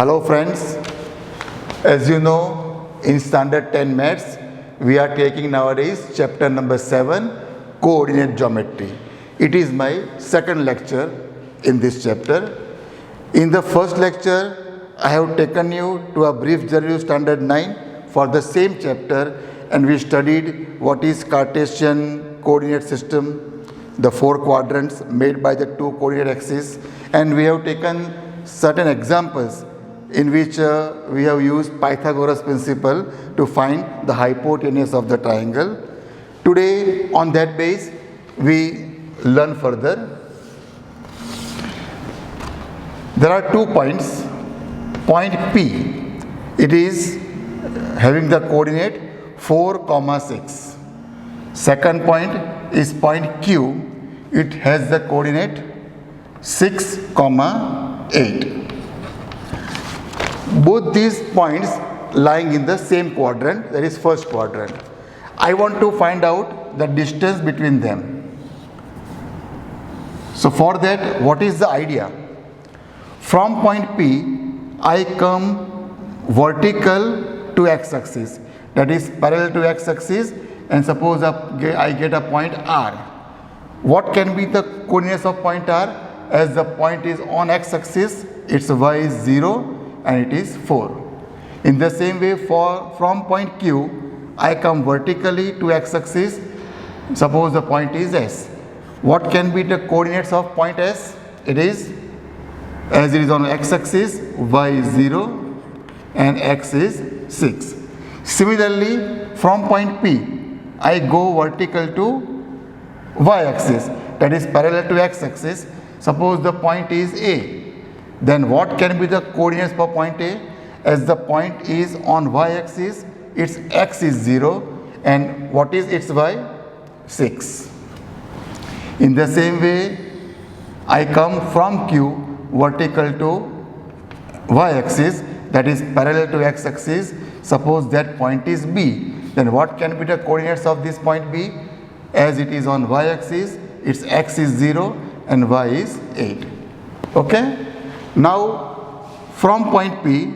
Hello friends, as you know, in standard 10 maths, we are taking nowadays chapter number 7, coordinate geometry. It is my second lecture in this chapter. In the first lecture, I have taken you to a brief journey to standard 9 for the same chapter, and we studied what is Cartesian coordinate system, the four quadrants made by the two coordinate axes, and we have taken certain examples in which we have used Pythagoras principle to find the hypotenuse of the triangle. Today, on that base, we learn further. There are 2 points. Point P, it is having the coordinate 4, 6. Second point is point Q, it has the coordinate 6, 8. Both these points lying in the same quadrant, that is first quadrant. I want to find out the distance between them. So for that, what is the idea? From point P, I come vertical to x-axis, that is parallel to x-axis, and suppose I get a point R. What can be the coordinates of point R? As the point is on x-axis, its y is 0 and it is 4. In the same way, from point Q, I come vertically to x-axis, suppose the point is S. What can be the coordinates of point S? It is, as it is on x-axis, y is 0 and x is 6. Similarly, from point P, I go vertical to y-axis, that is parallel to x-axis. Suppose the point is A. Then what can be the coordinates for point A? As the point is on y-axis, its x is 0 and what is its y? 6. In the same way, I come from Q vertical to y-axis, that is parallel to x-axis. Suppose that point is B. Then what can be the coordinates of this point B? As it is on y-axis, its x is 0 and y is 8. Okay? Now, from point P,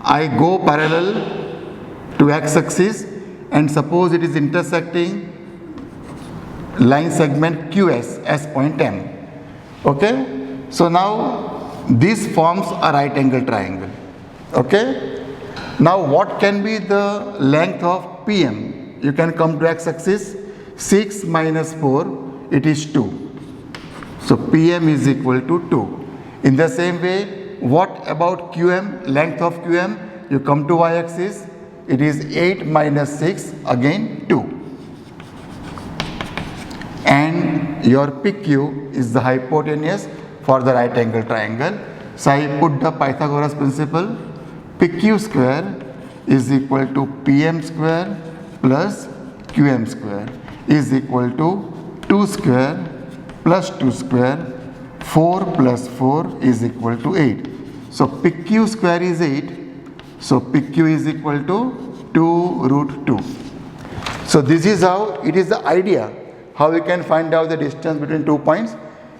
I go parallel to x-axis and suppose it is intersecting line segment QS as point M. Okay? So now, this forms a right angle triangle. Okay? Now, what can be the length of PM? You can come to x-axis, 6 minus 4, it is 2. So, PM is equal to 2. In the same way, what about QM? Length of QM, you come to y-axis, it is 8 minus 6, again 2. And your PQ is the hypotenuse for the right angle triangle. So I put the Pythagoras principle, PQ square is equal to PM square plus QM square is equal to 2 square plus 2 square, 4 plus 4 is equal to 8. So PQ square is 8. So PQ is equal to 2 root 2. So this is how, it is the idea how we can find out the distance between 2 points.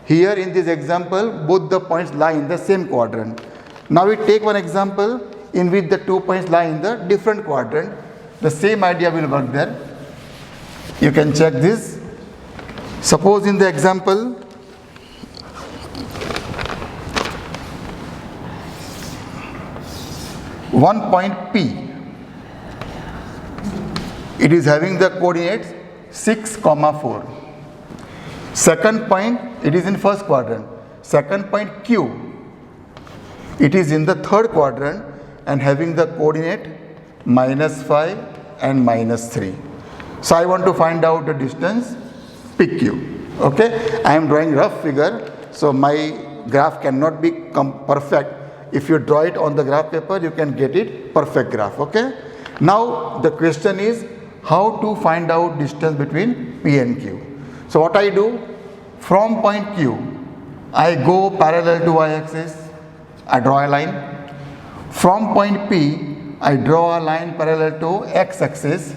Here in this example, both the points lie in the same quadrant. Now we take one example in which the 2 points lie in the different quadrant. The same idea will work there. You can check this. Suppose in the example, one point P, it is having the coordinates 6, 4. Second point, it is in first quadrant. Second point Q, it is in the third quadrant and having the coordinate -5 and -3. So I want to find out the distance PQ. Okay, I am drawing rough figure, so my graph cannot be perfect. If you draw it on the graph paper, you can get it perfect graph. Okay. Now the question is how to find out distance between P and Q. So what I do, from point Q, I go parallel to y-axis, I draw a line. From point P, I draw a line parallel to x-axis,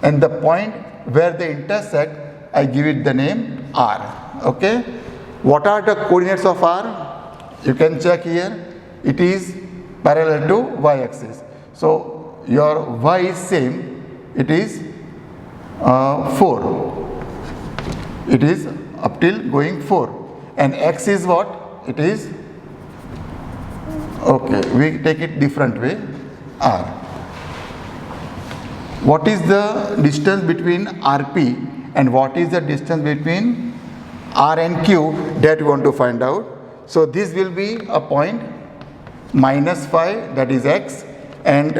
and the point where they intersect, I give it the name R. Okay. What are the coordinates of R? You can check here. It is parallel to y-axis. So your y is same, it is 4. It is up till going 4. And x is what? It is, okay, we take it different way, r. What is the distance between RP and what is the distance between R and Q, that we want to find out. So this will be a point -5, that is x, and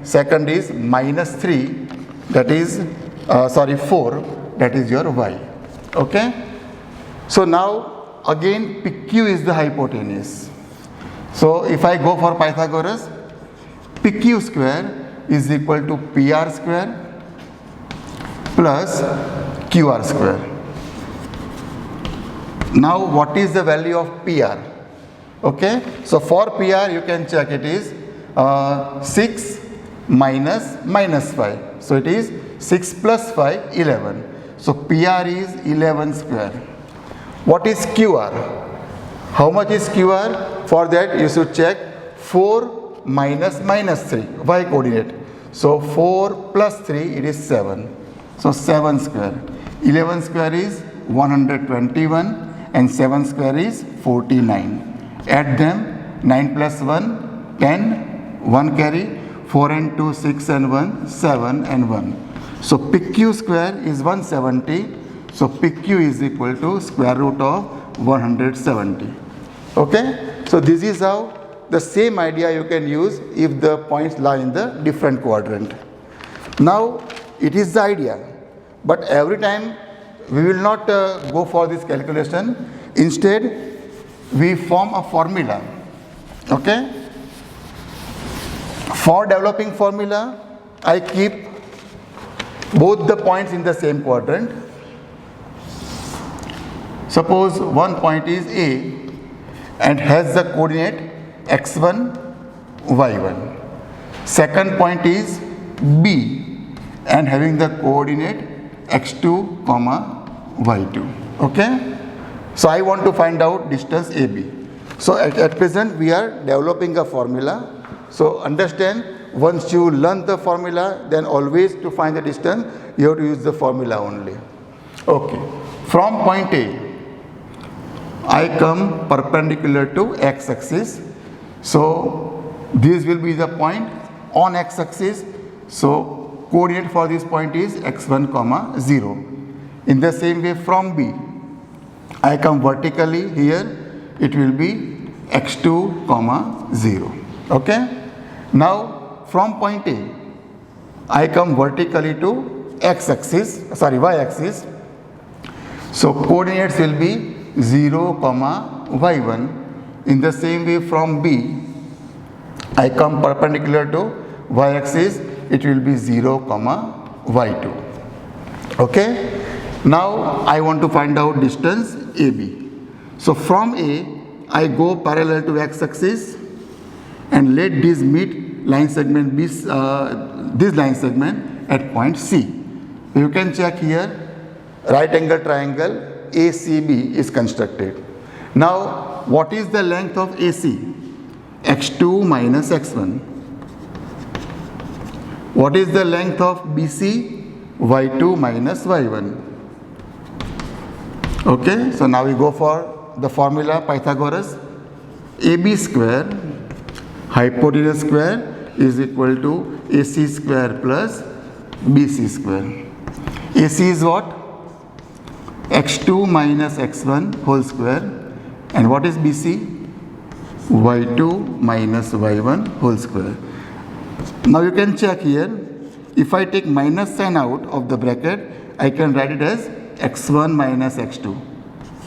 second is -3, that is 4, that is your y. Okay. So now again PQ is the hypotenuse. So if I go for Pythagoras, PQ square is equal to PR square plus QR square. Now what is the value of PR? Okay, so for PR you can check, it is 6 minus -5. So it is 6 plus 5, 11. So PR is 11 square. What is QR? How much is QR? For that you should check 4 minus -3, y coordinate. So 4 plus 3, it is 7. So 7 square. 11 square is 121 and 7 square is 49. Add them, 9 plus 1, 10, 1 carry, 4 and 2, 6 and 1, 7 and 1. So PQ square is 170. So PQ is equal to square root of 170. Okay. So this is how the same idea you can use if the points lie in the different quadrant. Now it is the idea, but every time we will not go for this calculation. Instead we form a formula. Okay. For developing formula, I keep both the points in the same quadrant. Suppose one point is A and has the coordinate x1, y1. Second point is B and having the coordinate x2, y2. Okay. So I want to find out distance AB. So at present we are developing a formula. So understand, once you learn the formula, then always to find the distance you have to use the formula only. Okay. From point A, I come perpendicular to x-axis. So this will be the point on x-axis. So coordinate for this point is x1, 0. In the same way from B, I come vertically here, it will be x2, 0. Okay. Now from point A, I come vertically to y-axis. So coordinates will be 0, y1. In the same way from B, I come perpendicular to y-axis, it will be 0, y2. Okay. Now I want to find out distance AB. So from A, I go parallel to x-axis and let this meet line segment B, this line segment at point C. You can check here, right angle triangle ACB is constructed. Now what is the length of AC? x2 minus x1. What is the length of BC? y2 minus y1. Okay, so now we go for the formula Pythagoras. AB square hypotenuse square is equal to AC square plus BC square. AC is what? x2 minus x1 whole square. And what is BC? y2 minus y1 whole square. Now you can check here, if I take minus sign out of the bracket, I can write it as x1 minus x2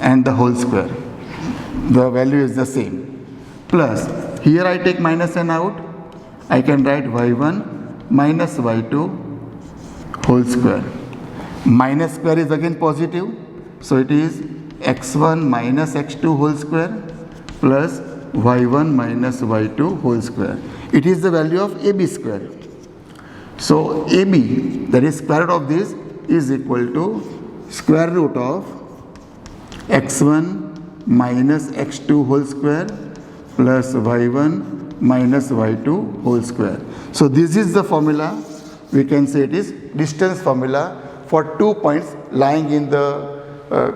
and the whole square. The value is the same. Plus, here I take minus sign out, I can write y1 minus y2 whole square. Minus square is again positive, so it is x1 minus x2 whole square plus y1 minus y2 whole square. It is the value of AB square. So AB, that is square root of this, is equal to square root of x1 minus x2 whole square plus y1 minus y2 whole square. So this is the formula. We can say it is distance formula for 2 points lying in the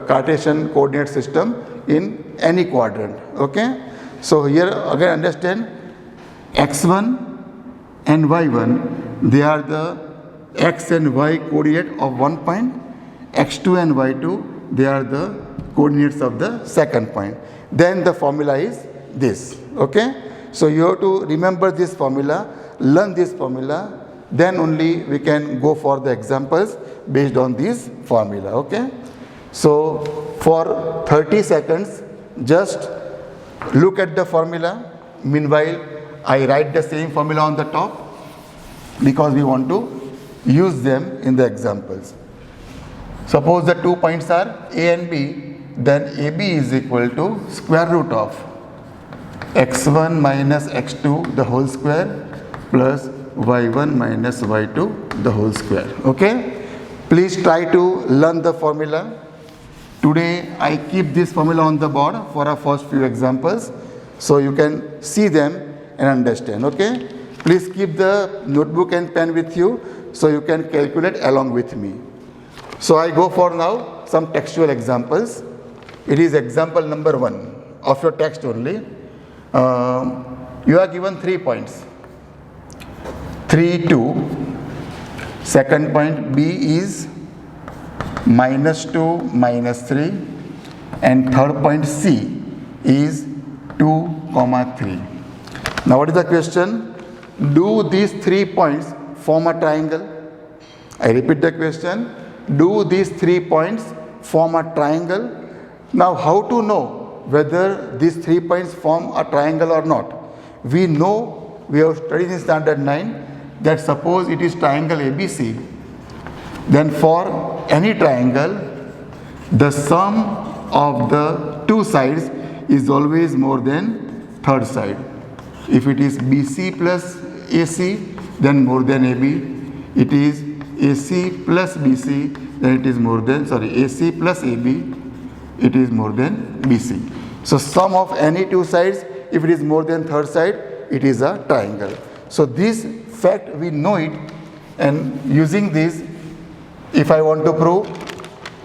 Cartesian coordinate system in any quadrant. Okay. So here again understand x1 and y1, they are the x and y coordinate of one point. x2 and y2, they are the coordinates of the second point. Then the formula is this. Okay. So you have to remember this formula, learn this formula, then only we can go for the examples based on this formula. Okay. So for 30 seconds, just look at the formula. Meanwhile, I write the same formula on the top because we want to use them in the examples. Suppose the 2 points are A and B, then AB is equal to square root of x1 minus x2 the whole square plus y1 minus y2 the whole square. Okay. Please try to learn the formula. Today I keep this formula on the board for our first few examples so you can see them and understand. Okay. Please keep the notebook and pen with you so you can calculate along with me. So I go for now some textual examples. It is example number 1 of your text only. You are given 3 points. 3, 2. Second point B is minus 2, minus 3. And third point C is 2, 3. Now what is the question? Do these 3 points form a triangle? I repeat the question. Do these 3 points form a triangle? Now how to know whether these 3 points form a triangle or not? We know, we have studied in standard 9 that suppose it is triangle ABC, then for any triangle the sum of the two sides is always more than third side. If it is BC plus AC, then more than AB. It is AC plus BC, then it is more than, AC plus AB, it is more than BC. So sum of any two sides, if it is more than third side, it is a triangle. So this fact we know it, and using this, if I want to prove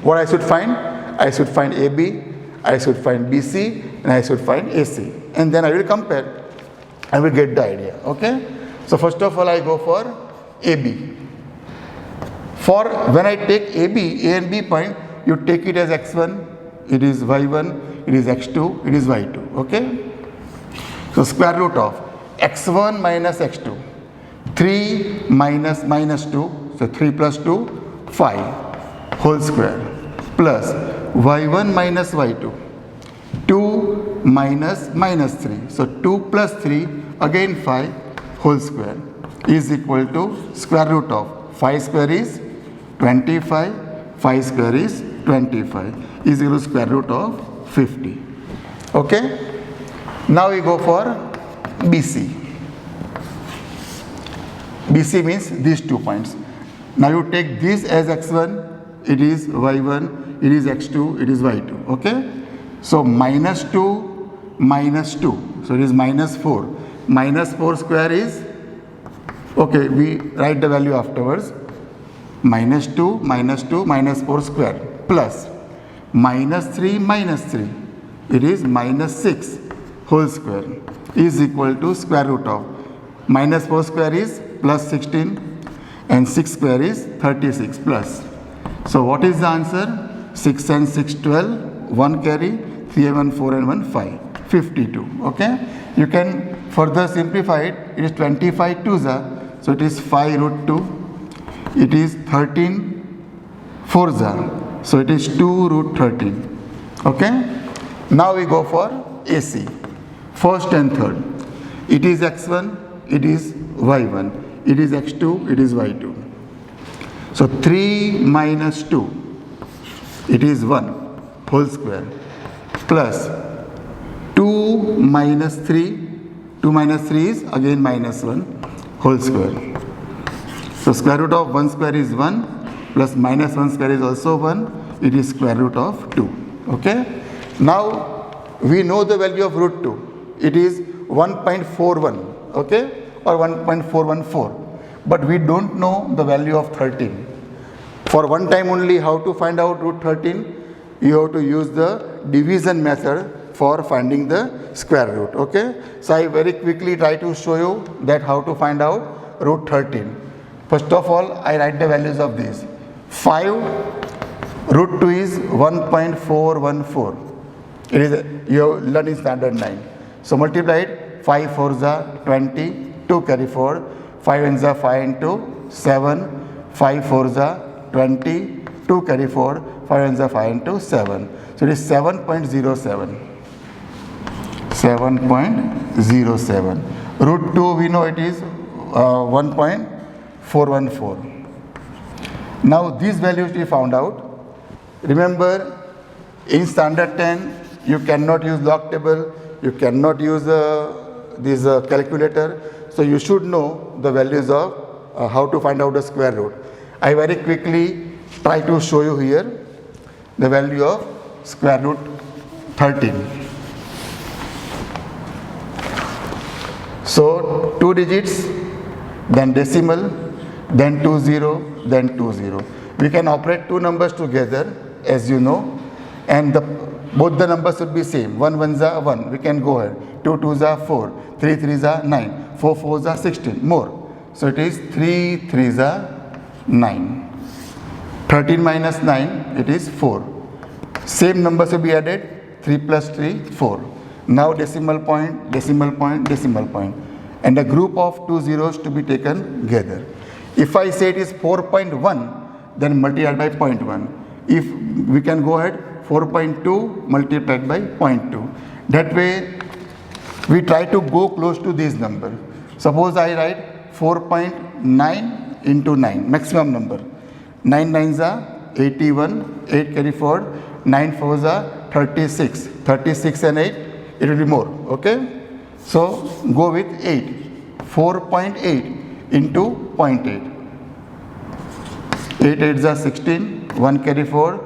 what I should find AB, I should find BC, and I should find AC, and then I will compare. I will get the idea. Okay. So first of all I go for AB. For when I take AB, A and B point, you take it as x1, it is y1, it is x2, it is y2. Okay. So square root of x1 minus x2, 3 minus minus 2, so 3 plus 2, 5 whole square, plus y1 minus y2, 2 minus minus 3, so 2 plus 3, again 5 whole square is equal to square root of 5 square is 25, 5 square is 25 is equal to square root of 50. Okay. Now we go for BC. BC means these 2 points. Now you take this as x1, it is y1, it is x2, it is y2. Okay. So minus 2, minus 2. So it is minus 4. Minus 4 square is, okay, we write the value afterwards. Minus 2, minus 2, minus 4 square, plus minus 3, minus 3. It is minus 6 whole square is equal to square root of minus 4 square is plus 16 and 6 square is 36 plus. So what is the answer? 6 and 6, 12, 1 carry, 3 and 1, 4 and 1, 5, 52. Okay. You can further simplify it. It is 25 2s, so it is 5 root 2. It is 13 4s, so it is 2 root 13. Okay. Now we go for AC. First and third. It is x1, it is y1, it is x2, it is y2. So 3 minus 2, it is 1 whole square, plus 2 minus 3, 2 minus 3 is again minus 1 whole square. So square root of 1 square is 1, plus minus 1 square is also 1, it is square root of 2. Okay. Now we know the value of root 2. It is 1.41, okay, or 1.414. But we don't know the value of 13. For one time only, how to find out root 13? You have to use the division method for finding the square root, okay. So I very quickly try to show you that how to find out root 13. First of all, I write the values of these. 5 root 2 is 1.414. It is, you have learned in standard 9. So multiply it, 5 4s are 20, 2 carry forward, 5 ends are 5 into 7, 5 4s are 20, 2 carry forward, 5 ends are 5 into 7. So it is 7.07. 7.07. Root 2 we know it is 1.414. Now these values we found out. Remember, in standard 10 you cannot use log table, you cannot use this calculator, so you should know the values of how to find out the square root. I very quickly try to show you here the value of square root 13. So 2 digits, then decimal, then 20, then 20. We can operate two numbers together, as you know, and both the numbers should be same. 1 1s are 1, we can go ahead. 2 2s are 4, 3 3s are 9, 4 4s are 16, more. So it is 3 3s are 9. 13 minus 9, it is 4. Same numbers will be added, 3 plus 3, 4. Now decimal point, decimal point, decimal point. And a group of 2 zeros to be taken together. If I say it is 4.1, then multiplied by 0.1. If we can go ahead, 4.2 multiplied by 0.2. That way, we try to go close to this number. Suppose I write 4.9 into 9, maximum number. 9 9s are 81, 8 carry forward, 9 4s are 36, 36 and 8, it will be more, okay. So go with 8, 4.8 into 0.8. 8 8s are 16, 1 carry forward,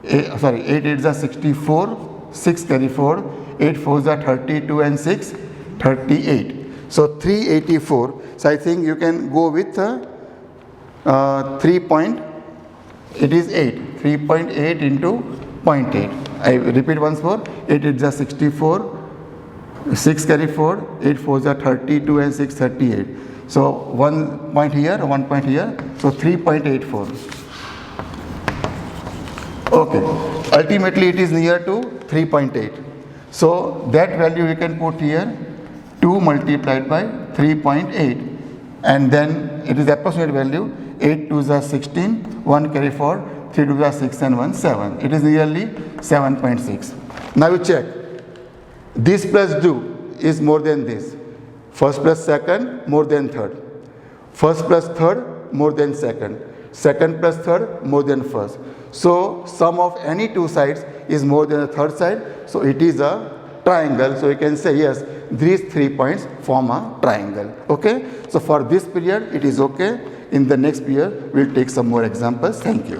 8 8s are 64, 6 carry forward, 8 4s are 32 and 6, 38. So 384. So I think you can go with 3.8 into 0.8. I repeat once more, 8 8s are 64, 6 carry forward, 8 4s are 32 and 6 38. So 1 point here, 1 point here, so 3.84. Okay, ultimately it is near to 3.8. So that value we can put here, 2 multiplied by 3.8, and then it is approximate value, 8 2s are 16, 1 carry forward, 3 2s are 6 and 1 7. It is nearly 7.6. Now you check. This plus 2 is more than this. First plus second more than third. First plus third more than second. Second plus third more than first. So sum of any two sides is more than the third side. So it is a triangle. So you can say yes, these 3 points form a triangle. Okay. So for this period it is okay. In the next period we'll take some more examples. Thank you.